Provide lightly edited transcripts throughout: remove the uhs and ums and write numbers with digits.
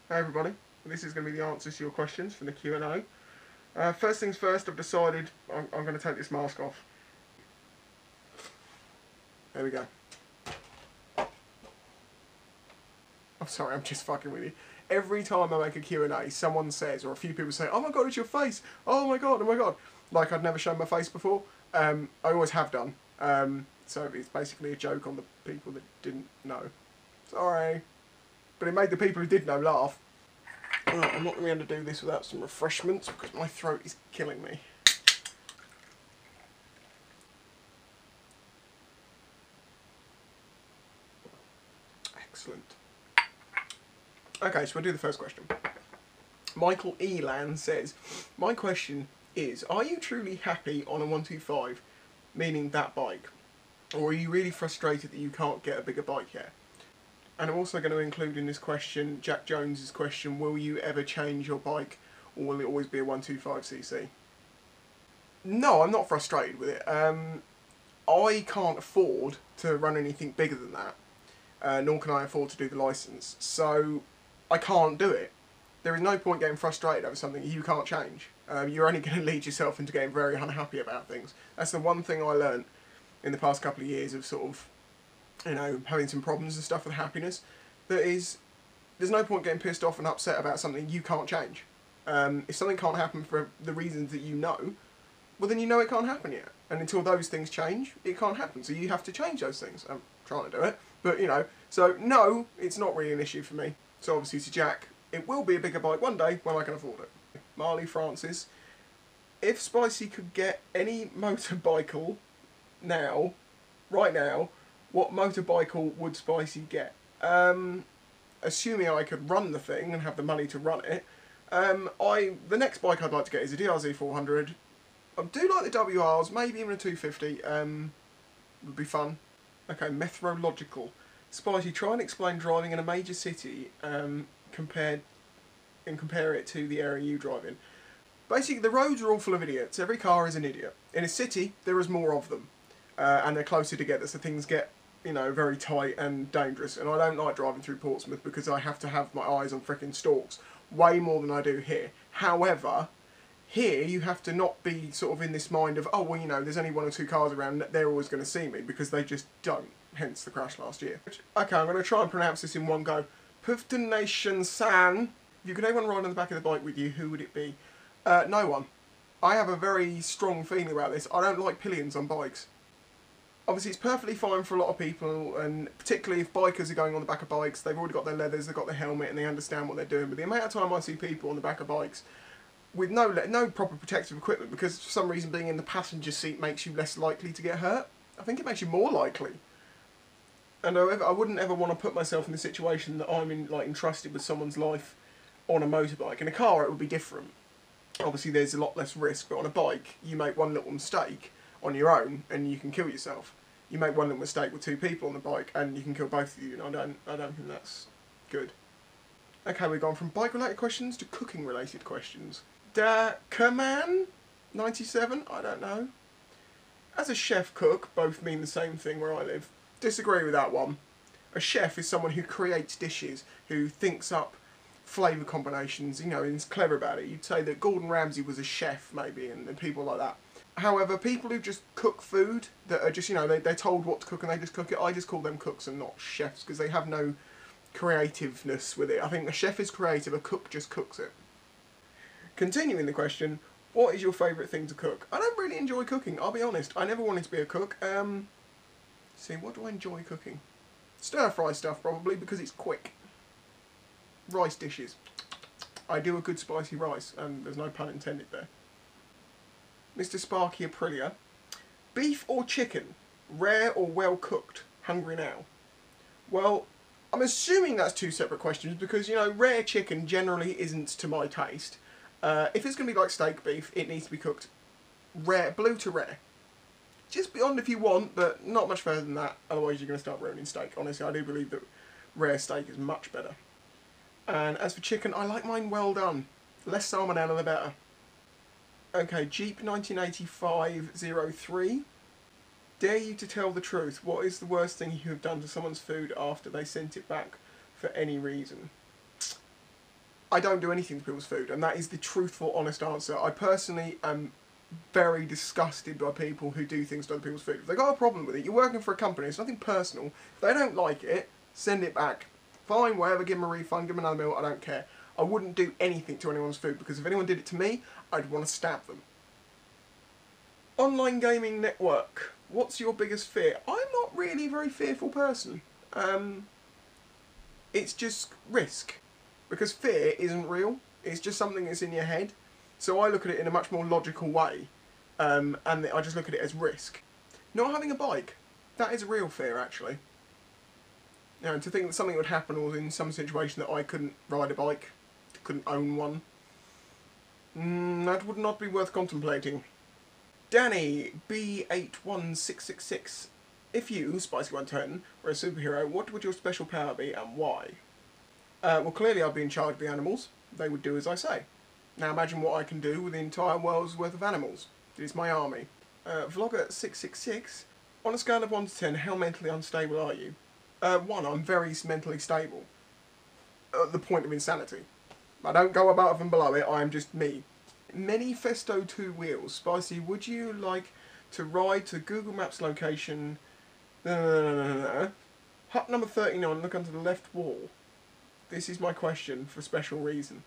Hey everybody, this is going to be the answers to your questions from the Q&A. First things first, I've decided I'm going to take this mask off. There we go. I'm sorry, I'm just fucking with you. Every time I make a Q&A, someone says, or a few people say, oh my god, it's your face! Oh my god, oh my god! Like I'd never shown my face before. I always have done. So it's basically a joke on the people that didn't know. Sorry. But it made the people who did know laugh. Right, I'm not going to be able to do this without some refreshments because my throat is killing me. Excellent. Okay, so we'll do the first question. Michael Elan says, my question is, are you truly happy on a 125, meaning that bike? Or are you really frustrated that you can't get a bigger bike yet? And I'm also going to include in this question, Jack Jones's question, will you ever change your bike or will it always be a 125cc? No, I'm not frustrated with it. I can't afford to run anything bigger than that, nor can I afford to do the licence, so I can't do it. There is no point getting frustrated over something you can't change. You're only going to lead yourself into getting very unhappy about things. That's the one thing I learnt in the past couple of years of sort of, you know, having some problems and stuff with happiness. That is, there's no point getting pissed off and upset about something you can't change. If something can't happen for the reasons that you know, well then you know it can't happen yet. And until those things change, it can't happen. So you have to change those things. I'm trying to do it, but you know. So no, it's not really an issue for me. So obviously to Jack, it will be a bigger bike one day when I can afford it. Marley Francis, if Spicy could get any motorbike now, right now, what motorbike would Spicy get? Assuming I could run the thing and have the money to run it, the next bike I'd like to get is a DRZ 400. I do like the WRs, maybe even a 250, would be fun. Okay, Methodological. Spicy, try and explain driving in a major city compare it to the area you drive in. Basically, the roads are all full of idiots. Every car is an idiot. In a city, there is more of them. And they're closer together, so things get, you know, very tight and dangerous. And I don't like driving through Portsmouth because I have to have my eyes on frickin' stalks way more than I do here. However, here you have to not be sort of in this mind of, oh, well, you know, there's only one or two cars around, they're always going to see me, because they just don't, hence the crash last year. Okay, I'm going to try and pronounce this in one go. Puftonation San. If you could have anyone ride on the back of the bike with you, who would it be? No one. I have a very strong feeling about this. I don't like pillions on bikes. Obviously, it's perfectly fine for a lot of people, and particularly if bikers are going on the back of bikes, they've already got their leathers, they've got their helmet, and they understand what they're doing. But the amount of time I see people on the back of bikes with no proper protective equipment, because for some reason being in the passenger seat makes you less likely to get hurt. I think it makes you more likely. And I wouldn't ever want to put myself in the situation that I'm entrusted with someone's life on a motorbike. In a car, it would be different. Obviously, there's a lot less risk, but on a bike, you make one little mistake on your own, and you can kill yourself. You make one little mistake with two people on the bike, and you can kill both of you. And I don't think that's good. Okay, we've gone from bike-related questions to cooking-related questions. Kaman 97. I don't know. As a chef cook, both mean the same thing where I live. Disagree with that one. A chef is someone who creates dishes, who thinks up flavour combinations, you know, and is clever about it. You'd say that Gordon Ramsay was a chef, maybe, and people like that. However, people who just cook food, that are just, you know, they're told what to cook and they just cook it, I just call them cooks and not chefs, because they have no creativeness with it. I think a chef is creative, a cook just cooks it. Continuing the question, what is your favourite thing to cook? I don't really enjoy cooking, I'll be honest. I never wanted to be a cook. See, what do I enjoy cooking? Stir-fry stuff, probably, because it's quick. Rice dishes. I do a good spicy rice, and there's no pun intended there. Mr. Sparky Aprilia. Beef or chicken? Rare or well cooked? Hungry now. Well, I'm assuming that's two separate questions, because, you know, rare chicken generally isn't to my taste. If it's going to be like steak beef, it needs to be cooked rare, blue to rare. Just beyond if you want, but not much further than that, otherwise you're going to start ruining steak. Honestly, I do believe that rare steak is much better. And as for chicken, I like mine well done. Less salmonella, the better. Okay, Jeep 1985-03. Dare you to tell the truth. What is the worst thing you have done to someone's food after they sent it back for any reason? I don't do anything to people's food, and that is the truthful, honest answer. I personally am very disgusted by people who do things to other people's food. If they've got a problem with it, you're working for a company, it's nothing personal. If they don't like it, send it back. Fine, whatever, give them a refund, give them another meal, I don't care. I wouldn't do anything to anyone's food, because if anyone did it to me, I'd want to stab them. Online gaming network. What's your biggest fear? I'm not really a very fearful person. It's just risk. Because fear isn't real. It's just something that's in your head. So I look at it in a much more logical way. And I just look at it as risk. Not having a bike. That is a real fear, actually. You know, to think that something would happen or in some situation that I couldn't ride a bike, couldn't own one, that would not be worth contemplating. Danny, B81666. If you, Spicy 110, were a superhero, what would your special power be and why? Well, clearly I'd be in charge of the animals. They would do as I say. Now imagine what I can do with the entire world's worth of animals. It is my army. Vlogger666. On a scale of 1 to 10, how mentally unstable are you? 1, I'm very mentally stable. At the point of insanity. I don't go above and below it, I am just me. Many Festo 2 wheels. Spicy, would you like to ride to Google Maps location? Hut number 39, look under the left wall. This is my question for special reason.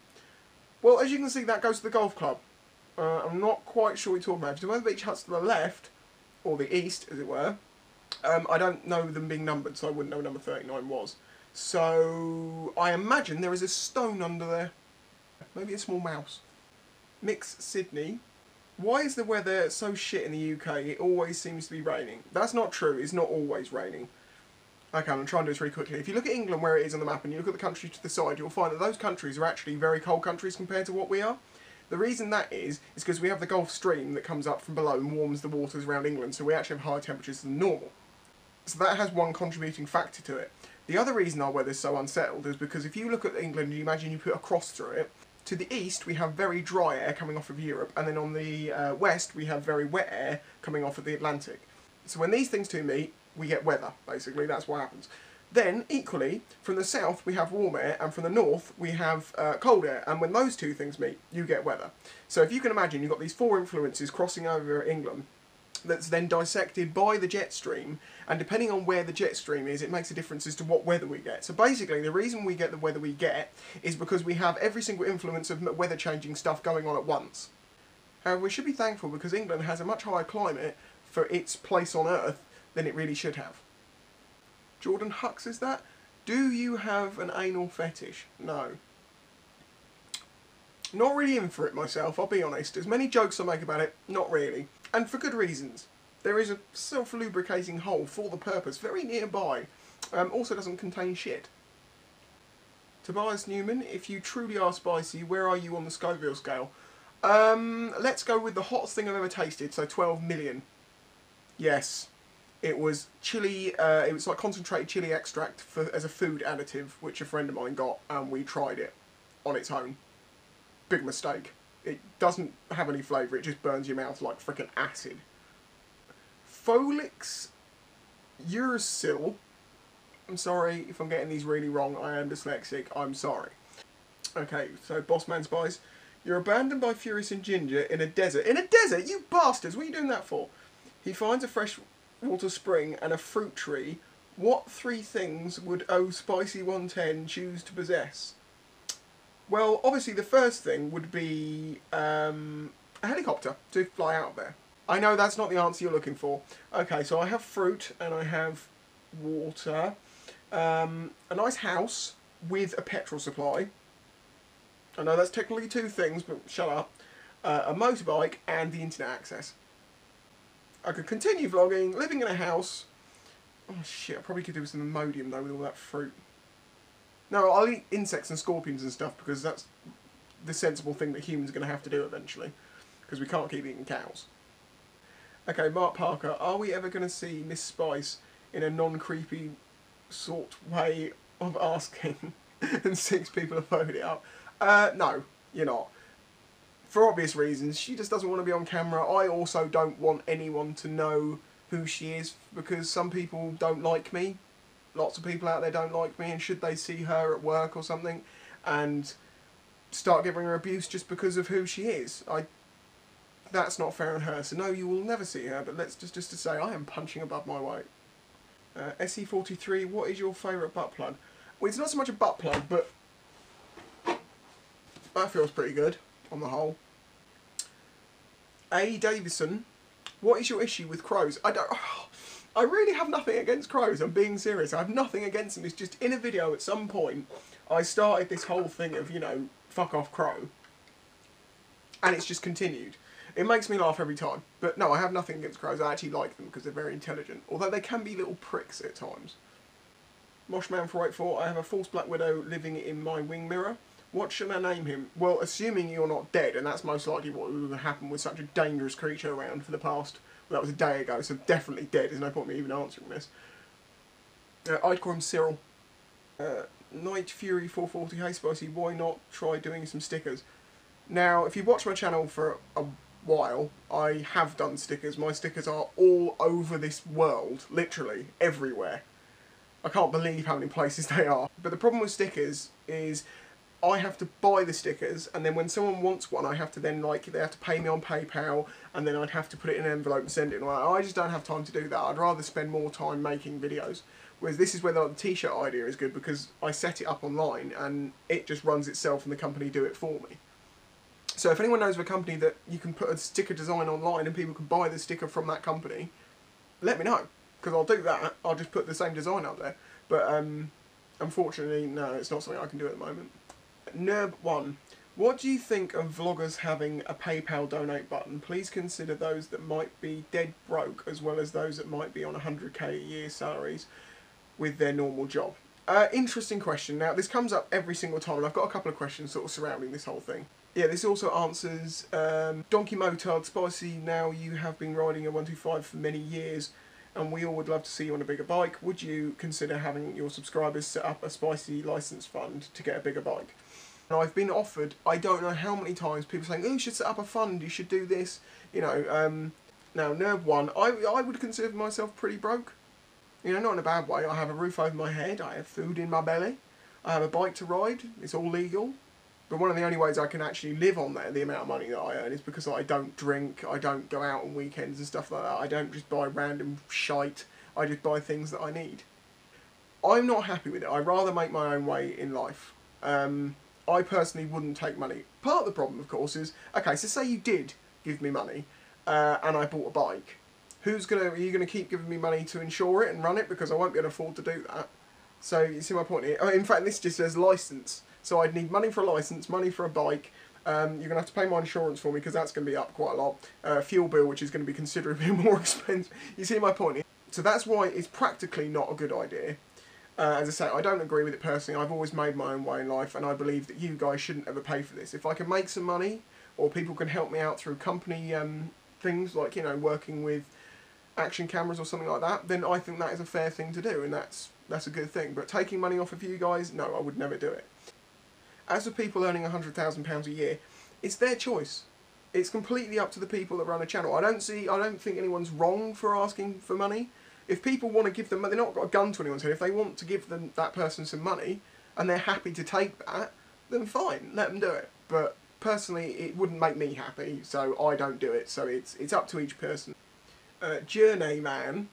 Well, as you can see, that goes to the golf club. I'm not quite sure what you're talking about. If you're talking about the beach huts to the left, or the east, as it were, I don't know them being numbered, so I wouldn't know what number 39 was. So, I imagine there is a stone under there. Maybe a small mouse. Mix Sydney. Why is the weather so shit in the UK? It always seems to be raining. That's not true. It's not always raining. Okay, I'm trying to do this really quickly. If you look at England where it is on the map and you look at the countries to the side, you'll find that those countries are actually very cold countries compared to what we are. The reason that is because we have the Gulf Stream that comes up from below and warms the waters around England, so we actually have higher temperatures than normal. So that has one contributing factor to it. The other reason our weather's so unsettled is because if you look at England and you imagine you put a cross through it, to the east we have very dry air coming off of Europe, and then on the west we have very wet air coming off of the Atlantic. So when these things two meet, we get weather, basically, that's what happens. Then, equally, from the south we have warm air, and from the north we have cold air, and when those two things meet, you get weather. So if you can imagine, you've got these four influences crossing over England, that's then dissected by the jet stream, and depending on where the jet stream is, it makes a difference as to what weather we get. So basically, the reason we get the weather we get is because we have every single influence of weather changing stuff going on at once. However, we should be thankful because England has a much higher climate for its place on Earth than it really should have. Jordan Hux is that? Do you have an anal fetish? No. Not really in for it myself, I'll be honest. As many jokes I make about it, not really. And for good reasons. There is a self-lubricating hole for the purpose, very nearby. Also doesn't contain shit. Tobias Newman, if you truly are spicy, where are you on the Scoville scale? Let's go with the hottest thing I've ever tasted, so 12 million. Yes. It was chili, it was like concentrated chili extract as a food additive, which a friend of mine got, and we tried it on its own. Big mistake. It doesn't have any flavour, it just burns your mouth like frickin' acid. Folix Ursil. I'm sorry if I'm getting these really wrong, I am dyslexic, I'm sorry. Okay, so Bossman Spies. You're abandoned by Furious and Ginger in a desert. In a desert? You bastards, what are you doing that for? He finds a freshwater spring and a fruit tree. What three things would Spicy 110 choose to possess? Well, obviously the first thing would be a helicopter to fly out there. I know that's not the answer you're looking for. Okay, so I have fruit and I have water, a nice house with a petrol supply. I know that's technically two things, but shut up. A motorbike and the internet access. I could continue vlogging, living in a house. Oh shit, I probably could do with some Imodium though with all that fruit. No, I'll eat insects and scorpions and stuff because that's the sensible thing that humans are going to have to do eventually. Because we can't keep eating cows. Okay, Mark Parker, are we ever going to see Miss Spice in a non-creepy sort way of asking and 6 people have voted it up? No, you're not. For obvious reasons, she just doesn't want to be on camera. I also don't want anyone to know who she is because some people don't like me. Lots of people out there don't like me, and should they see her at work or something, and start giving her abuse just because of who she is. That's not fair on her. So no, you will never see her. But let's just to say, I am punching above my weight. SE43, what is your favourite butt plug? Well, it's not so much a butt plug, but that feels pretty good on the whole. A. Davison, what is your issue with crows? I really have nothing against crows. I'm being serious. I have nothing against them. It's just in a video at some point, I started this whole thing of, you know, fuck off crow. And it's just continued. It makes me laugh every time. But no, I have nothing against crows. I actually like them because they're very intelligent. Although they can be little pricks at times. Moshman484, I have a false black widow living in my wing mirror. What should I name him? Well, assuming you're not dead, and that's most likely what would happen with such a dangerous creature around for the past... Well, that was a day ago, so definitely dead. There's no point in me even answering this. I'd call him Cyril. Night Fury 440, hey Spicy, why not try doing some stickers? Now, if you've watched my channel for a while, I have done stickers. My stickers are all over this world, literally, everywhere. I can't believe how many places they are. But the problem with stickers is I have to buy the stickers, and then when someone wants one, I have to then, like, they have to pay me on PayPal, and then I'd have to put it in an envelope and send it. And I just don't have time to do that. I'd rather spend more time making videos. Whereas this is where the t-shirt idea is good, because I set it up online, and it just runs itself, and the company do it for me. So if anyone knows of a company that you can put a sticker design online, and people can buy the sticker from that company, let me know. Because I'll do that. I'll just put the same design up there. But unfortunately, no, it's not something I can do at the moment. Nerb1, what do you think of vloggers having a PayPal donate button? Please consider those that might be dead broke, as well as those that might be on 100k a year salaries with their normal job. Interesting question. Now, this comes up every single time, and I've got a couple of questions sort of surrounding this whole thing. Yeah, this also answers Donkey Motard, Spicy, now you have been riding a 125 for many years, and we all would love to see you on a bigger bike. Would you consider having your subscribers set up a Spicy license fund to get a bigger bike? And I've been offered, I don't know how many times, people saying, oh, you should set up a fund, you should do this, you know. Now, Nerb1, I would consider myself pretty broke. You know, not in a bad way. I have a roof over my head, I have food in my belly, I have a bike to ride, it's all legal. But one of the only ways I can actually live on there, the amount of money that I earn, is because I don't drink, I don't go out on weekends and stuff like that. I don't just buy random shite, I just buy things that I need. I'm not happy with it. I'd rather make my own way in life. I personally wouldn't take money. Part of the problem, of course, is, okay, so say you did give me money, and I bought a bike. Are you gonna keep giving me money to insure it and run it? Because I won't be able to afford to do that. So, you see my point here? In fact, this just says license. So I'd need money for a license, money for a bike. You're going to have to pay my insurance for me because that's going to be up quite a lot. Fuel bill, which is going to be considerably more expensive. You see my point? So that's why it's practically not a good idea. As I say, I don't agree with it personally. I've always made my own way in life, and I believe that you guys shouldn't ever pay for this. If I can make some money, or people can help me out through company things, like, you know, working with action cameras or something like that, then I think that is a fair thing to do, and that's a good thing. But taking money off of you guys, no, I would never do it. As for people earning £100,000 a year, it's their choice. It's completely up to the people that run a channel. I don't think anyone's wrong for asking for money. If people want to give them, they're not got a gun to anyone's head. If they want to give that person some money, and they're happy to take that, then fine, let them do it. But personally, it wouldn't make me happy, so I don't do it. So it's up to each person. Journeyman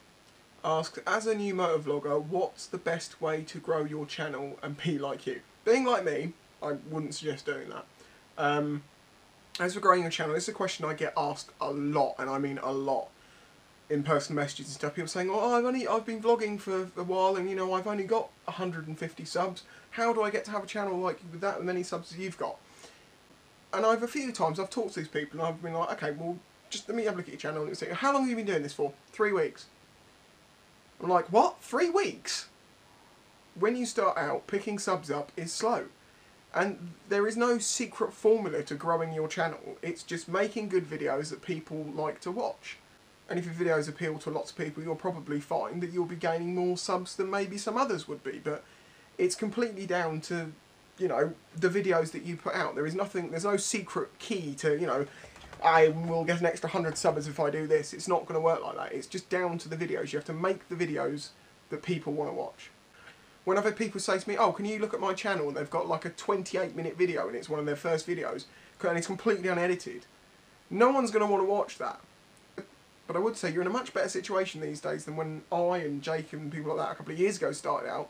asks, as a new motovlogger, what's the best way to grow your channel and be like you? Being like me, I wouldn't suggest doing that. As for growing your channel, this is a question I get asked a lot, and I mean a lot, in personal messages and stuff. People saying, oh, I've been vlogging for a while, and you know, I've only got 150 subs. How do I get to have a channel like with that many subs as you've got? And a few times I've talked to these people, and I've been like, okay, well, just let me have a look at your channel and say, how long have you been doing this for? 3 weeks. I'm like, what? 3 weeks? When you start out, picking subs up is slow. And there is no secret formula to growing your channel. It's just making good videos that people like to watch. And if your videos appeal to lots of people, you'll probably find that you'll be gaining more subs than maybe some others would be. But it's completely down to, you know, the videos that you put out. There's no secret key to, you know, I will get an extra 100 subs if I do this. It's not going to work like that. It's just down to the videos. You have to make the videos that people want to watch. When I've had people say to me, oh, can you look at my channel? And they've got like a 28-minute video and it's one of their first videos and it's completely unedited. No one's going to want to watch that. But I would say you're in a much better situation these days than when I and Jake and people like that a couple of years ago started out,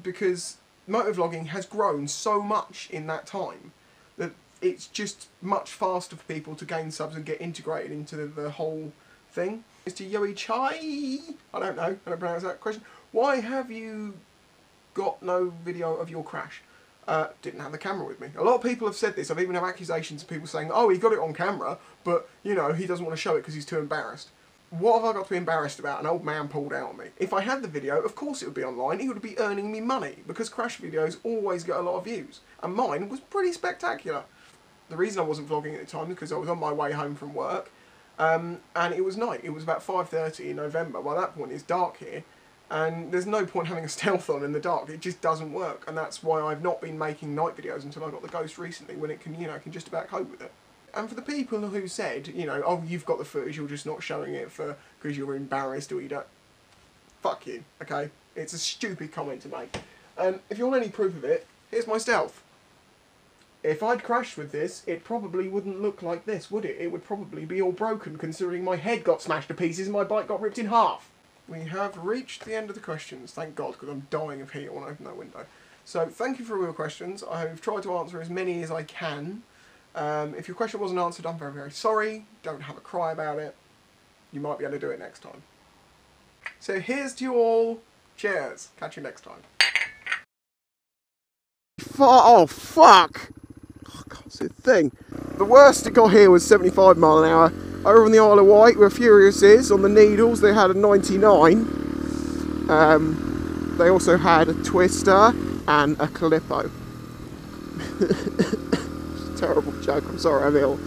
because motovlogging has grown so much in that time that it's just much faster for people to gain subs and get integrated into the whole thing. Mr. Yoi Chai, I don't know how to pronounce that question. Why have you got no video of your crash? Didn't have the camera with me. A lot of people have said this. I've even had accusations of people saying, oh, he got it on camera, but, you know, he doesn't want to show it because he's too embarrassed. What have I got to be embarrassed about? An old man pulled out on me. If I had the video, of course it would be online. He would be earning me money, because crash videos always get a lot of views. And mine was pretty spectacular. The reason I wasn't vlogging at the time is because I was on my way home from work, and it was night. It was about 5:30 in November. By that point, it's dark here. And there's no point having a stealth on in the dark. It just doesn't work, and that's why I've not been making night videos until I got the Ghost recently, when it can, you know, can just about cope with it. And for the people who said, you know, oh, you've got the footage, you're just not showing it because you're embarrassed or you don't. Fuck you, okay? It's a stupid comment to make. And if you want any proof of it, here's my stealth. If I'd crashed with this, it probably wouldn't look like this, would it? It would probably be all broken, considering my head got smashed to pieces and my bike got ripped in half. We have reached the end of the questions, thank God, because I'm dying of heat when I open that window. So, thank you for all your questions. I've tried to answer as many as I can. If your question wasn't answered, I'm very, very sorry. Don't have a cry about it. You might be able to do it next time. So, here's to you all. Cheers. Catch you next time. Oh, fuck! Oh, I can't see a thing. The worst it got here was 75 mile an hour. Over on the Isle of Wight, where Furious is, on the Needles, they had a 99. They also had a Twister and a Calippo. Terrible joke, I'm sorry, I'm ill.